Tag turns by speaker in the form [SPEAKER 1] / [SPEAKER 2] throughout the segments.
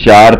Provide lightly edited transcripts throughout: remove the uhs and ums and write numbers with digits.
[SPEAKER 1] 4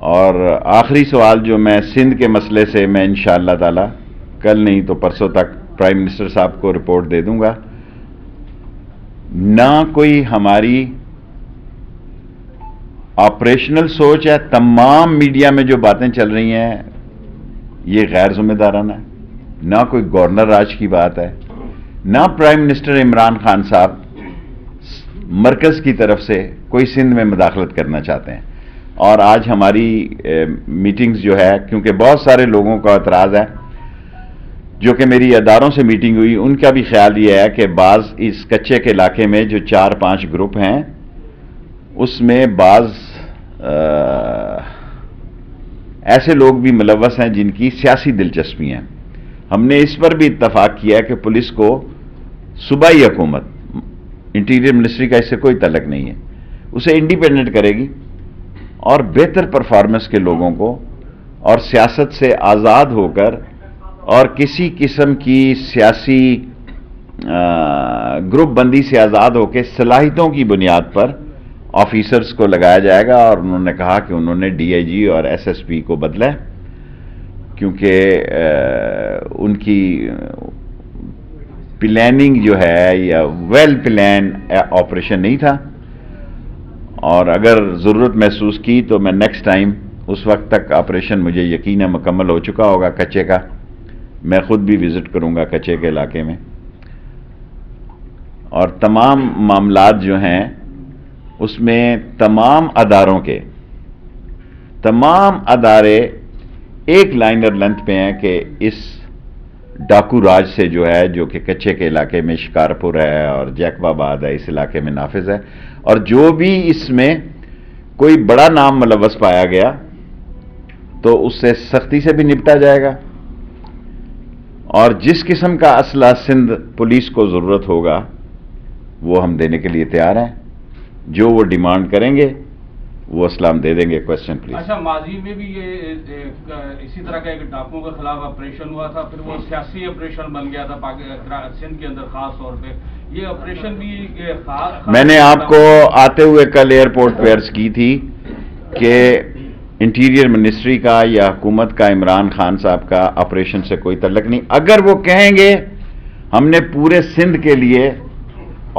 [SPEAKER 1] اور آخری سوال جو میں سندھ کے مسئلے سے میں انشاءاللہ تعالی کل نہیں تو پرسوں تک پرائم منسٹر صاحب کو رپورٹ دے دوں گا. نہ کوئی ہماری آپریشنل سوچ ہے. تمام میڈیا میں جو باتیں چل رہی ہیں یہ غیر ذمہ دارانہ ہے. نہ کوئی گورنر راج کی بات ہے, نہ پرائم منسٹر عمران خان صاحب مرکز کی طرف سے کوئی سندھ میں مداخلت کرنا چاہتے ہیں. اور آج ہماری میٹنگز جو ہے, کیونکہ بہت سارے لوگوں کا اعتراض ہے جو کہ میری اداروں سے میٹنگ ہوئی, ان کا بھی خیال یہ ہے کہ بعض اس کچے کے علاقے میں جو 4-5 گروپ ہیں اس میں بعض ایسے لوگ بھی ملوث ہیں جن کی سیاسی دلچسپی ہیں. ہم نے اس پر بھی اتفاق کیا ہے کہ پولیس کو صوبائی حکومت, انٹیریئر منسٹری کا اس سے کوئی تعلق نہیں ہے, اسے انڈیپینڈنٹ کرے گی اور بہتر پرفارمنس کے لوگوں کو اور سیاست سے آزاد ہو کر اور کسی قسم کی سیاسی گروپ بندی سے آزاد ہو کے صلاحیتوں کی بنیاد پر آفیسرز کو لگایا جائے گا. اور انہوں نے کہا کہ انہوں نے ڈی آئی جی اور ایس ایس پی کو بدلا ہے کیونکہ ان کی پلاننگ جو ہے یا ویل پلان آپریشن نہیں تھا, اور اگر ضرورت محسوس کی تو میں نیکسٹ ٹائم اس وقت تک آپریشن مجھے یقین ہے مکمل ہو چکا ہوگا کچے کا, میں خود بھی وزٹ کروں گا کچے کے علاقے میں. اور تمام معاملات جو ہیں اس میں تمام اداروں کے تمام ادارے ایک لائنر لینتھ پہ ہیں کہ اس ڈاکو راج سے جو ہے, جو کہ کچے کے علاقے میں شکارپور ہے اور جیکب آباد ہے, اس علاقے میں نافذ ہے. اور جو بھی اس میں کوئی بڑا نام ملوث پایا گیا تو اس سے سختی سے بھی نپٹا جائے گا. اور جس قسم کا اسلحہ سندھ پولیس کو ضرورت ہوگا وہ ہم دینے کے لیے تیار ہیں. جو وہ ڈیمانڈ کریں گے وہ اسلام دے دیں گے. Question please.
[SPEAKER 2] اچھا, ماضی میں بھی یہ اسی طرح کا ایک ڈاکوؤں کے خلاف آپریشن ہوا تھا, پھر وہ سیاسی آپریشن بن گیا تھا سندھ کے اندر خاص طور پہ. یہ آپریشن بھی
[SPEAKER 1] میں نے آپ کو آتے ہوئے کل ایئرپورٹ پہ عرض کی تھی کہ انٹیریئر منسٹری کا یا حکومت کا عمران خان صاحب کا آپریشن سے کوئی تعلق نہیں. اگر وہ کہیں گے ہم نے پورے سندھ کے لیے,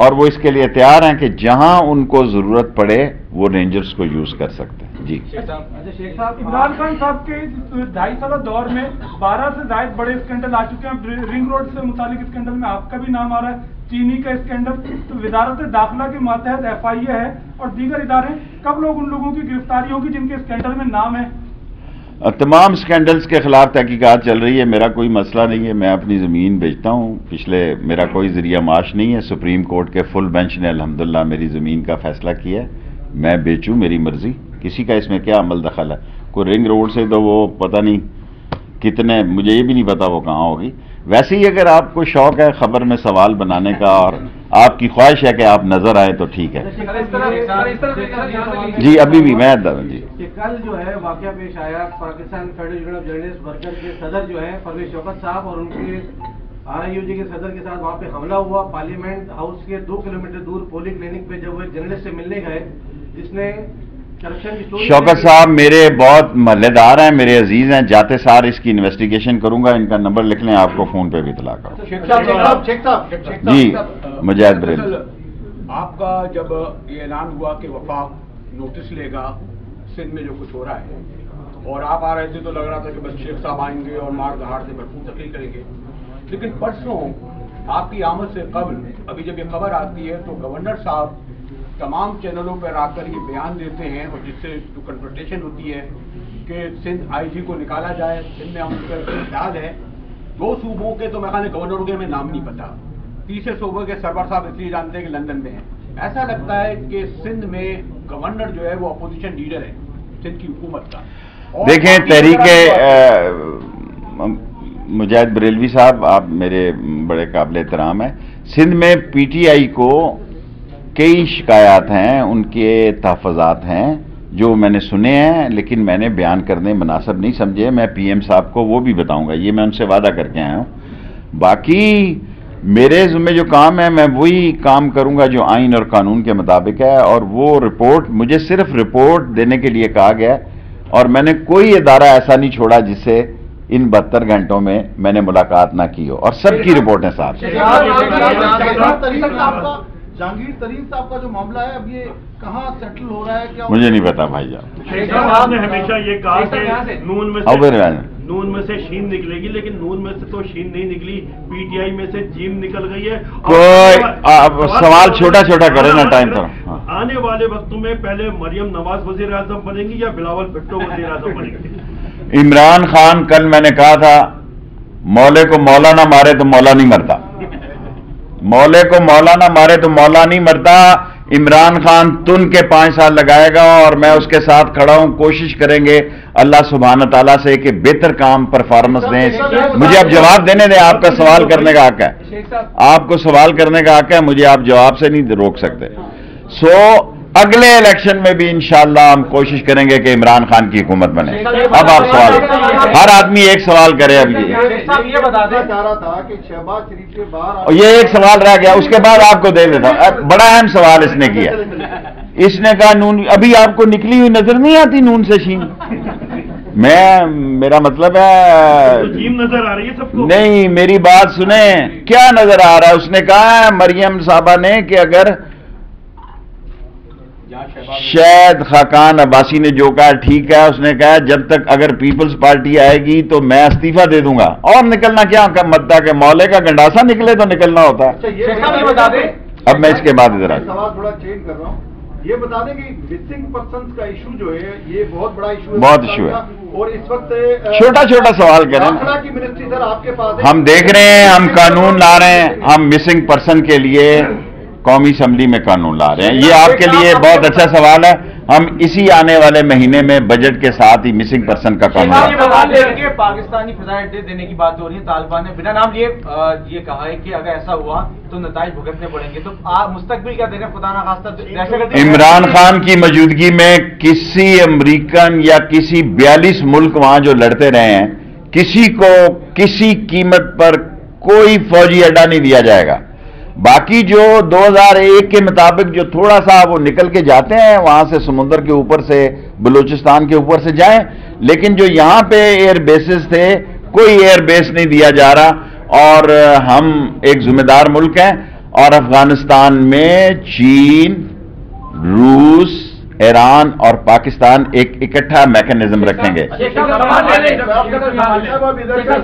[SPEAKER 1] اور وہ اس کے لیے تیار ہیں کہ جہاں ان کو ضرورت پڑے وہ رینجرز کو یوز کر سکتے ہیں. جی
[SPEAKER 3] شیخ صاحب, عمران خان صاحب کے 2.5 سالہ دور میں 12 سے زائد بڑے اسکینڈل آ چکے ہیں. رنگ روڈ سے متعلق اسکینڈل میں آپ کا بھی نام آ رہا ہے, چینی کا اسکینڈل, تو وزارت داخلہ کے ماتحت ایف آئی اے ہے اور دیگر ادارے, کب لوگ ان لوگوں کی گرفتاری ہوگی جن کے اسکینڈل میں نام ہے؟
[SPEAKER 1] تمام اسکینڈلز کے خلاف تحقیقات چل رہی ہے. میرا کوئی مسئلہ نہیں ہے, میں اپنی زمین بیچتا ہوں. میرا کوئی ذریعہ معاش نہیں ہے. سپریم کورٹ کے فل بینچ نے الحمدللہ میری زمین کا فیصلہ کیا ہے, میں بیچوں, میری مرضی. کسی کا اس میں کیا عمل دخل ہے؟ کوئی رنگ روڈ سے تو وہ پتہ نہیں کتنے, مجھے یہ بھی نہیں پتا وہ کہاں ہوگی. ویسے ہی اگر آپ کو شوق ہے خبر میں سوال بنانے کا اور آپ کی خواہش ہے کہ آپ نظر آئے تو ٹھیک ہے. جی ابھی بھی میں جی
[SPEAKER 4] کل جو ہے واقعہ پیش آیا, Pakistan federal union of journalist worker کے صدر جو ہے پرویز شوکت صاحب اور ان کے آر آئی یو جی کے صدر کے ساتھ وہاں پہ حملہ ہوا. پارلیمنٹ ہاؤس کے 2 کلومیٹر دور پولنگ کلینک پہ جب وہ ایک جرنلسٹ سے ملنے گئے جس نے شوکت
[SPEAKER 1] صاحب میرے بہت محلے دار ہیں, میرے عزیز ہیں, جاتے سار اس کی انویسٹیگیشن کروں گا. ان کا نمبر لکھ لیں, آپ کو فون پہ بھی اطلاع کروں. جی مجاہد بریلوی,
[SPEAKER 5] آپ کا جب یہ اعلان ہوا کہ وفاق نوٹس لے گا سندھ میں جو کچھ ہو رہا ہے, اور آپ آ رہے تھے تو لگ رہا تھا کہ بس شیخ صاحب آئیں گے اور مار دہاڑ سے بھرپور تقریر کریں گے, لیکن پرسوں آپ کی آمد سے قبل ابھی جب یہ خبر آتی ہے تو گورنر صاحب تمام چینلوں پر آ کر یہ بیان دیتے ہیں, اور جس سے جو کنفرنٹیشن ہوتی ہے کہ سندھ آئی جی کو نکالا جائے, سندھ میں ہم کا خیال ہے. 2 صوبوں کے تو میں خیال گورنروں کے میں نام نہیں پتا, تیسرے صوبے کے سرور صاحب اس لیے جانتے ہیں کہ لندن میں ہیں. ایسا لگتا ہے کہ سندھ میں گورنر جو ہے وہ اپوزیشن لیڈر ہے سندھ کی حکومت کا.
[SPEAKER 1] دیکھیں تحریک مجاہد بریلوی صاحب, آپ میرے بڑے قابل احترام ہیں. سندھ میں پی ٹی آئی کو کئی شکایات ہیں, ان کے تحفظات ہیں جو میں نے سنے ہیں, لیکن میں نے بیان کرنے مناسب نہیں سمجھے. میں پی ایم صاحب کو وہ بھی بتاؤں گا, یہ میں ان سے وعدہ کر کے آیا ہوں. باقی میرے ذمہ جو کام ہے میں وہی کام کروں گا جو آئین اور قانون کے مطابق ہے, اور وہ رپورٹ مجھے صرف رپورٹ دینے کے لیے کہا گیا. اور میں نے کوئی ادارہ ایسا نہیں چھوڑا جس سے ان 72 گھنٹوں میں میں نے ملاقات نہ کی ہو، اور سب کی رپورٹیں ساتھ۔
[SPEAKER 6] جہانگیر ترین صاحب کا جو معاملہ ہے اب یہ کہاں سیٹل ہو رہا ہے؟ کیا
[SPEAKER 1] مجھے نہیں پتا بھائی جان۔
[SPEAKER 7] شیخ صاحب نے ہمیشہ یہ کہا کہ نون میں سے شین نکلے گی، لیکن نون میں سے تو شین نہیں نکلی، پی ٹی آئی میں سے جیم نکل گئی ہے۔
[SPEAKER 1] کوئی سوال چھوٹا چھوٹا کرے نا، ٹائم تو
[SPEAKER 7] آنے والے وقتوں میں پہلے مریم نواز وزیر اعظم بنے گی یا بلاول بھٹو وزیر اعظم بنے گی؟
[SPEAKER 1] عمران خان، کل میں نے کہا تھا مولے کو مولا نہ مارے تو مولا نہیں مرتا، مولے کو مولا نہ مارے تو مولا نہیں مرتا۔ عمران خان تن کے 5 سال لگائے گا اور میں اس کے ساتھ کھڑا ہوں، کوشش کریں گے اللہ سبحانہ تعالیٰ سے کہ بہتر کام پرفارمنس دیں۔ مجھے اب جواب دینے دیں، آپ کا سوال کرنے کا حق ہے، آپ کو سوال کرنے کا حق ہے، مجھے آپ جواب سے نہیں روک سکتے۔ اگلے الیکشن میں بھی انشاءاللہ ہم کوشش کریں گے کہ عمران خان کی حکومت بنے۔ اب آپ سوال، ہر آدمی ایک سوال کرے۔ اب
[SPEAKER 6] یہ بتانا چاہ رہا تھا کہ شہباز شریف کے باہر
[SPEAKER 1] یہ ایک سوال رہ گیا، اس کے بعد آپ کو دے دیتا ہوں۔ بڑا اہم سوال اس نے کیا، اس نے کہا نون، ابھی آپ کو نکلی ہوئی نظر نہیں آتی نون سے شین؟ میرا مطلب ہے
[SPEAKER 7] جیم نظر آ رہی ہے سب کو؟
[SPEAKER 1] نہیں، میری بات سنیں، کیا نظر آ رہا ہے؟ اس نے کہا مریم صاحبہ نے کہ اگر شاید خاقان عباسی نے جو کہا ٹھیک ہے، اس نے کہا جب تک اگر پیپلز پارٹی آئے گی تو میں استعفیٰ دے دوں گا، اور نکلنا کیا مدعا کہ مولے کا گنڈاسا نکلے تو نکلنا ہوتا ہے۔ اب میں اس کے بعد ادھر
[SPEAKER 6] سوال تھوڑا چینج کر رہا ہوں، یہ بتا دیں کہ مسنگ پرسنز کا ایشو جو ہے یہ بہت بڑا ایشو ہے،
[SPEAKER 1] بہت ایشو ہے،
[SPEAKER 6] اور اس وقت
[SPEAKER 1] چھوٹا چھوٹا سوال کریں۔
[SPEAKER 6] داخلہ کی منسٹری سر آپ کے پاس ہے،
[SPEAKER 1] ہم دیکھ رہے ہیں، ہم قانون لا رہے ہیں، ہم مسنگ پرسن کے لیے قومی اسمبلی میں قانون لا رہے ہیں۔ یہ آپ کے لیے بہت اچھا سوال ہے، ہم اسی آنے والے مہینے میں بجٹ کے ساتھ ہی مسنگ پرسن کا قانون لا رہے ہیں۔
[SPEAKER 8] پاکستانی فضائی اڈے دینے کی بات ہو رہی ہے، طالبان نے بنا نام لیے یہ کہا ہے کہ اگر ایسا ہوا تو نتائج بھگتنے پڑیں گے، تو آپ مستقبل کیا دیکھ رہے ہیں؟ خدا نہ خواستہ
[SPEAKER 1] عمران خان کی موجودگی میں کسی امریکن یا کسی 42 ملک وہاں جو لڑتے رہے ہیں، کسی کو کسی قیمت پر کوئی فوجی اڈا نہیں دیا جائے گا۔ باقی جو 2001 کے مطابق جو تھوڑا سا وہ نکل کے جاتے ہیں وہاں سے، سمندر کے اوپر سے، بلوچستان کے اوپر سے جائیں، لیکن جو یہاں پہ ایئر بیسز تھے کوئی ایئر بیس نہیں دیا جا رہا، اور ہم ایک ذمہ دار ملک ہیں، اور افغانستان میں چین، روس، ایران اور پاکستان ایک اکٹھا میکنزم رکھیں گے۔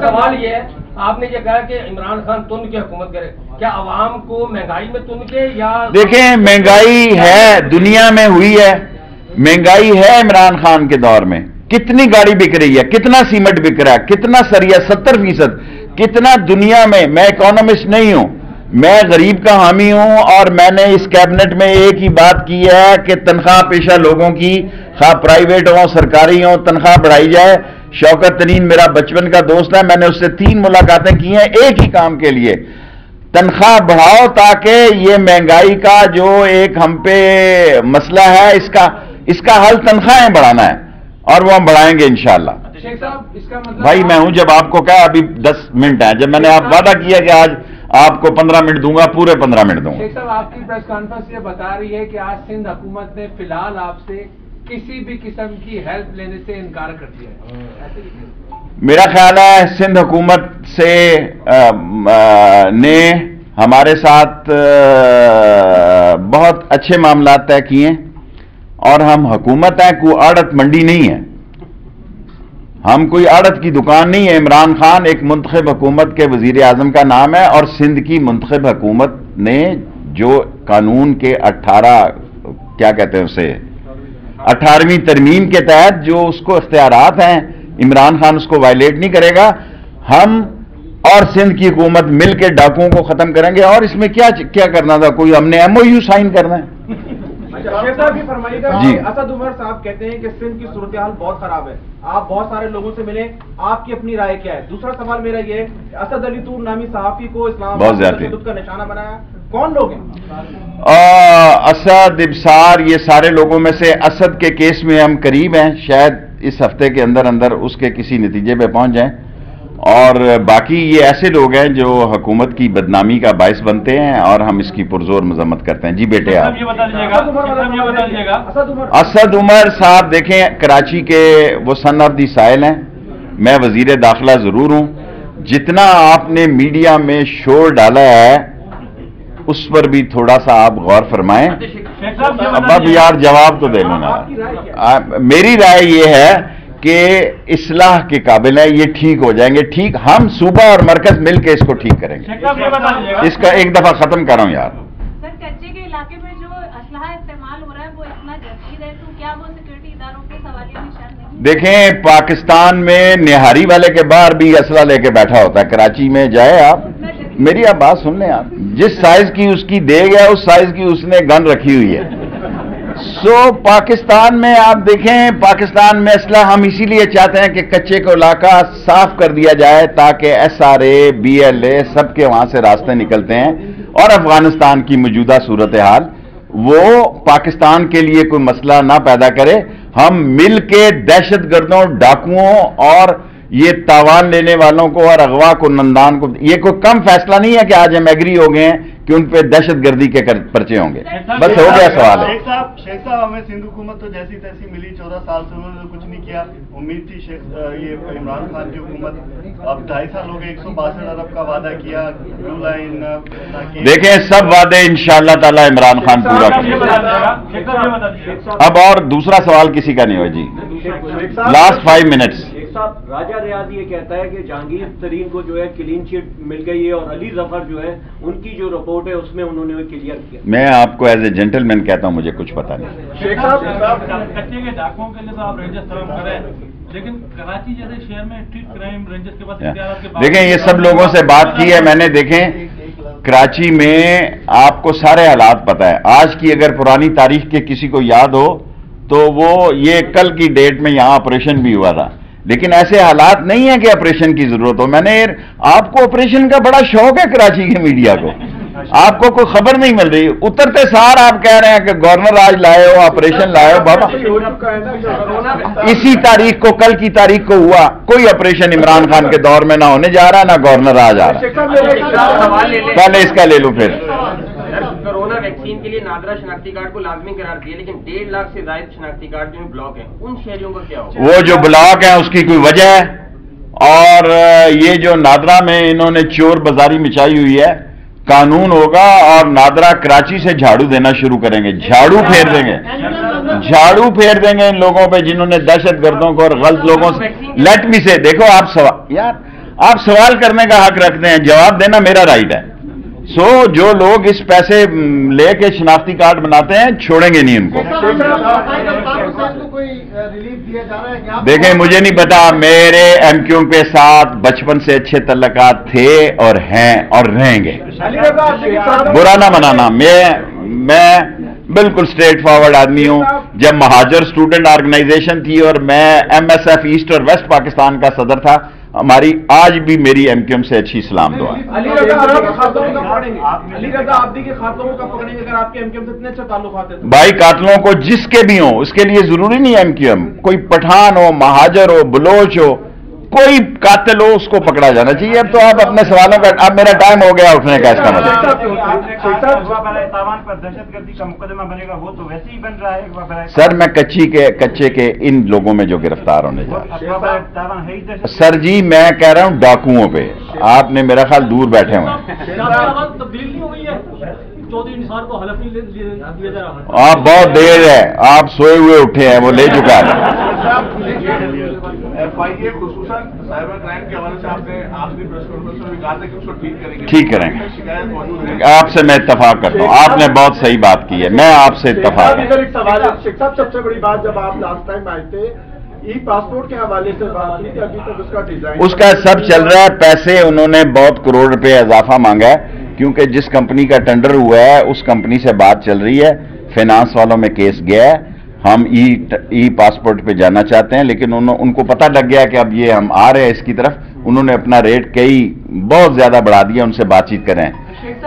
[SPEAKER 9] سوال یہ ہے، آپ نے یہ کہا کہ عمران خان تن کی حکومت کرے، کیا عوام کو مہنگائی میں تن کے یا؟ دیکھیں،
[SPEAKER 1] مہنگائی ہے، دنیا میں ہوئی ہے، مہنگائی ہے عمران خان کے دور میں۔ کتنی گاڑی بک رہی ہے، کتنا سیمنٹ بک رہا ہے، کتنا سریا، 70%، کتنا دنیا میں۔ میں اکانومسٹ نہیں ہوں، میں غریب کا حامی ہوں، اور میں نے اس کیبنٹ میں ایک ہی بات کی ہے کہ تنخواہ پیشہ لوگوں کی، خواہ پرائیویٹ ہوں سرکاری ہوں، تنخواہ بڑھائی جائے۔ شوکت ترین میرا بچپن کا دوست ہے، میں نے اس سے 3 ملاقاتیں کی ہیں ایک ہی کام کے لیے، تنخواہ بڑھاؤ تاکہ یہ مہنگائی کا جو ایک ہم پہ مسئلہ ہے اس کا حل تنخواہیں بڑھانا ہے، اور وہ ہم بڑھائیں گے انشاءاللہ۔
[SPEAKER 3] شیخ صاحب، اس کا مطلب
[SPEAKER 1] بھائی میں ہوں، جب آپ کو کہا ابھی 10 منٹ ہیں، جب میں نے آپ وعدہ کیا کہ آج آپ کو 15 منٹ دوں گا، پورے 15 منٹ دوں گا۔
[SPEAKER 3] شیخ صاحب، آپ کی پریس کانفرنس یہ بتا رہی ہے کہ آج سندھ حکومت نے فی الحال آپ سے کسی بھی قسم کی ہیلپ لینے سے انکار کر دیا ہے۔
[SPEAKER 1] میرا خیال ہے سندھ حکومت سے نے ہمارے ساتھ بہت اچھے معاملات طے کیے، اور ہم حکومت ہیں، کوئی آڑت منڈی نہیں ہے، ہم کوئی آڑت کی دکان نہیں ہے۔ عمران خان ایک منتخب حکومت کے وزیر اعظم کا نام ہے، اور سندھ کی منتخب حکومت نے جو قانون کے 18ویں ترمیم کے تحت جو اس کو اختیارات ہیں، عمران خان اس کو وائلیٹ نہیں کرے گا۔ ہم اور سندھ کی حکومت مل کے ڈاکوؤں کو ختم کریں گے، اور اس میں کیا کرنا تھا؟ کوئی ہم نے MOU سائن کرنا ہے؟
[SPEAKER 8] شیخ صاحب یہ فرمائیے گا،
[SPEAKER 1] جی۔
[SPEAKER 8] اسد عمر صاحب کہتے ہیں کہ سندھ کی صورتحال بہت خراب ہے، آپ بہت سارے لوگوں سے ملے، آپ کی اپنی رائے کیا ہے؟ دوسرا سوال میرا یہ ہے، اسد علی طور نامی صحافی کو اسلام آباد میں تشدد کا نشانہ بنایا، کون لوگ ہیں؟
[SPEAKER 1] اسد، ابصار، یہ سارے لوگوں میں سے اسد کے کیس میں ہم قریب ہیں، شاید اس ہفتے کے اندر اس کے کسی نتیجے پہ پہنچ جائیں۔ اور باقی یہ ایسے لوگ ہیں جو حکومت کی بدنامی کا باعث بنتے ہیں اور ہم اس کی پرزور مذمت کرتے ہیں. جی بیٹے آپ اسد عمر صاحب دیکھیں کراچی کے وہ سن آف دی سائل ہیں. میں وزیر داخلہ ضرور ہوں. جتنا آپ نے میڈیا میں شور ڈالا ہے اس پر بھی تھوڑا سا آپ غور فرمائیں. اب یار جواب تو دے لوں گا. میری رائے یہ ہے کہ اصلاح کے قابل ہے, یہ ٹھیک ہو جائیں گے. ٹھیک ہم صوبہ اور مرکز مل کے اس کو ٹھیک کریں گے. اس کا ایک دفعہ ختم کر رہا ہوں یار.
[SPEAKER 10] سر کچے کے علاقے میں جو اسلحہ استعمال ہو رہا ہے وہ اتنا جدید ہے تو کیا وہ سیکورٹی اداروں کے سوالیہ نشان نہیں؟
[SPEAKER 1] دیکھیں پاکستان میں نہاری والے کے باہر بھی اسلحہ لے کے بیٹھا ہوتا ہے. کراچی میں جائے آپ, میری آپ بات سن لیں. آپ جس سائز کی اس کی دے گیا اس سائز کی اس نے گن رکھی ہوئی ہے. پاکستان میں آپ دیکھیں پاکستان میں اسلحہ ہم اسی لیے چاہتے ہیں کہ کچے کو علاقہ صاف کر دیا جائے تاکہ SRA BLA سب کے وہاں سے راستے نکلتے ہیں. اور افغانستان کی موجودہ صورتحال وہ پاکستان کے لیے کوئی مسئلہ نہ پیدا کرے. ہم مل کے دہشت گردوں, ڈاکوؤں اور یہ تاوان لینے والوں کو اور اغوا کو نندان کو, یہ کوئی کم فیصلہ نہیں ہے کہ آج ہم ایگری ہو گئے ہیں کہ ان پہ دہشت گردی کے پرچے ہوں گے. بس ہو گیا سوال ہے.
[SPEAKER 7] شیخ صاحب ہمیں سندھ حکومت تو جیسی تیسی ملی, 14 سال سے انہوں نے کچھ نہیں کیا. امید تھی یہ عمران خان کی حکومت, اب 2.5 سال ہو گئے, 162 ارب کا وعدہ کیا, بلو لائن.
[SPEAKER 1] دیکھیں سب وعدے انشاءاللہ تعالی عمران خان پورا کریں گے. اب اور دوسرا سوال کسی کا نہیں ہوا. جی لاسٹ 5 منٹس.
[SPEAKER 11] صاحب راجہ ریاض یہ کہتا ہے کہ جہانگیر ترین کو جو ہے کلین چٹ مل گئی ہے اور علی ظفر جو ہے ان کی جو رپورٹ ہے اس میں انہوں نے کلیئر کیا.
[SPEAKER 1] میں آپ کو ایز اے جینٹل مین کہتا ہوں مجھے کچھ پتا نہیں.
[SPEAKER 3] شیخ صاحب کچے کے ڈاکوؤں کے لیے تو آپ رینجرز فراہم کر رہے ہیں لیکن کراچی جیسے شہر میں اسٹریٹ کرائم رینجرز کے پاس اختیارات کے بعد
[SPEAKER 1] دیکھیں یہ سب لوگوں سے بات کی ہے میں نے. دیکھیں کراچی میں آپ کو سارے حالات پتا ہے. آج کی اگر پرانی تاریخ کے کسی کو یاد ہو تو وہ یہ کل کی ڈیٹ میں یہاں آپریشن بھی ہوا تھا, لیکن ایسے حالات نہیں ہیں کہ آپریشن کی ضرورت ہو. میں نے آپ کو آپریشن کا بڑا شوق ہے کراچی کے میڈیا کو, آپ کو کوئی خبر نہیں مل رہی. اترتے سار آپ کہہ رہے ہیں کہ گورنر راج لائے ہو, آپریشن لائے ہو. بابا اسی تاریخ کو, کل کی تاریخ کو ہوا. کوئی آپریشن عمران خان کے دور میں نہ ہونے جا رہا, نہ گورنر راج آ رہا. پہلے اس کا لے لوں پھر.
[SPEAKER 9] کورونا ویکسین کے لیے نادرا شناختی کارڈ کو لازمی قرار دیا لیکن 1.5 لاکھ سے زائد شناختی کارڈ جو بلاک ہیں ان شہریوں کا کیا ہوگا؟
[SPEAKER 1] وہ جو بلاک ہیں اس کی کوئی وجہ ہے. اور یہ جو نادرا میں انہوں نے چور بازاری مچائی ہوئی ہے, قانون ہوگا اور نادرا کراچی سے جھاڑو دینا شروع کریں گے. جھاڑو پھیر دیں گے, جھاڑو پھیر دیں گے ان لوگوں پہ جنہوں نے دہشت گردوں کو اور غلط لوگوں سے. لیٹ می سے دیکھو آپ سوال یار آپ سوال کرنے کا حق رکھتے ہیں, جواب دینا میرا رائٹ ہے. جو لوگ اس پیسے لے کے شناختی کارڈ بناتے ہیں چھوڑیں گے نہیں ان کو. دیکھیں مجھے نہیں پتا, میرے MQ کے ساتھ بچپن سے اچھے تعلقات تھے اور ہیں اور رہیں گے. برا نہ منانا, میں بالکل اسٹریٹ فارورڈ آدمی ہوں. جب مہاجر اسٹوڈنٹ آرگنائزیشن تھی اور میں MSF ایسٹ اور ویسٹ پاکستان کا صدر تھا, ہماری آج بھی میری MQ سے اچھی سلام دعا.
[SPEAKER 8] علی رضا آبدی کے خاتون کا پکڑیں گے اگر آپ کے MQ سے اتنے اچھے تعلقات ہیں.
[SPEAKER 1] بھائی قاتلوں کو جس کے بھی ہوں, اس کے لیے ضروری نہیں MQ, کوئی پٹھان ہو, مہاجر ہو, بلوچ ہو, کوئی قاتل ہو اس کو پکڑا جانا چاہیے. اب تو آپ اپنے سوالوں کا, اب میرا ٹائم ہو گیا اٹھنے کا. اس کا مطلب سر میں کچے کے ان لوگوں میں جو گرفتار ہونے جا رہے ہیں سر جی, میں کہہ رہا ہوں ڈاکوؤں پہ. آپ نے میرا خیال دور بیٹھے ہوئے ہیں. آپ بہت دیر ہے, آپ سوئے ہوئے اٹھے ہیں, وہ لے چکا ہے. ٹھیک کریں گے, آپ سے میں اتفاق کرتا ہوں. آپ نے بہت صحیح بات کی ہے, میں آپ سے اتفاق کرتا ہوں.
[SPEAKER 6] سب سے بڑی بات جب آپ لاسٹ ٹائم آئے تھے ای پاسپورٹ کے حوالے سے بات کی تھی, ابھی تک اس کا ڈیزائن
[SPEAKER 1] اس کا سب چل رہا ہے. پیسے انہوں نے بہت کروڑ روپے اضافہ مانگا ہے کیونکہ جس کمپنی کا ٹینڈر ہوا ہے اس کمپنی سے بات چل رہی ہے. فائنانس والوں میں کیس گیا ہے. ہم ای پاسپورٹ پہ جانا چاہتے ہیں لیکن ان کو پتہ لگ گیا کہ اب یہ ہم آ رہے ہیں اس کی طرف. انہوں نے اپنا ریٹ بہت زیادہ بڑھا دیا. ان سے بات چیت کریں.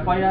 [SPEAKER 4] FIA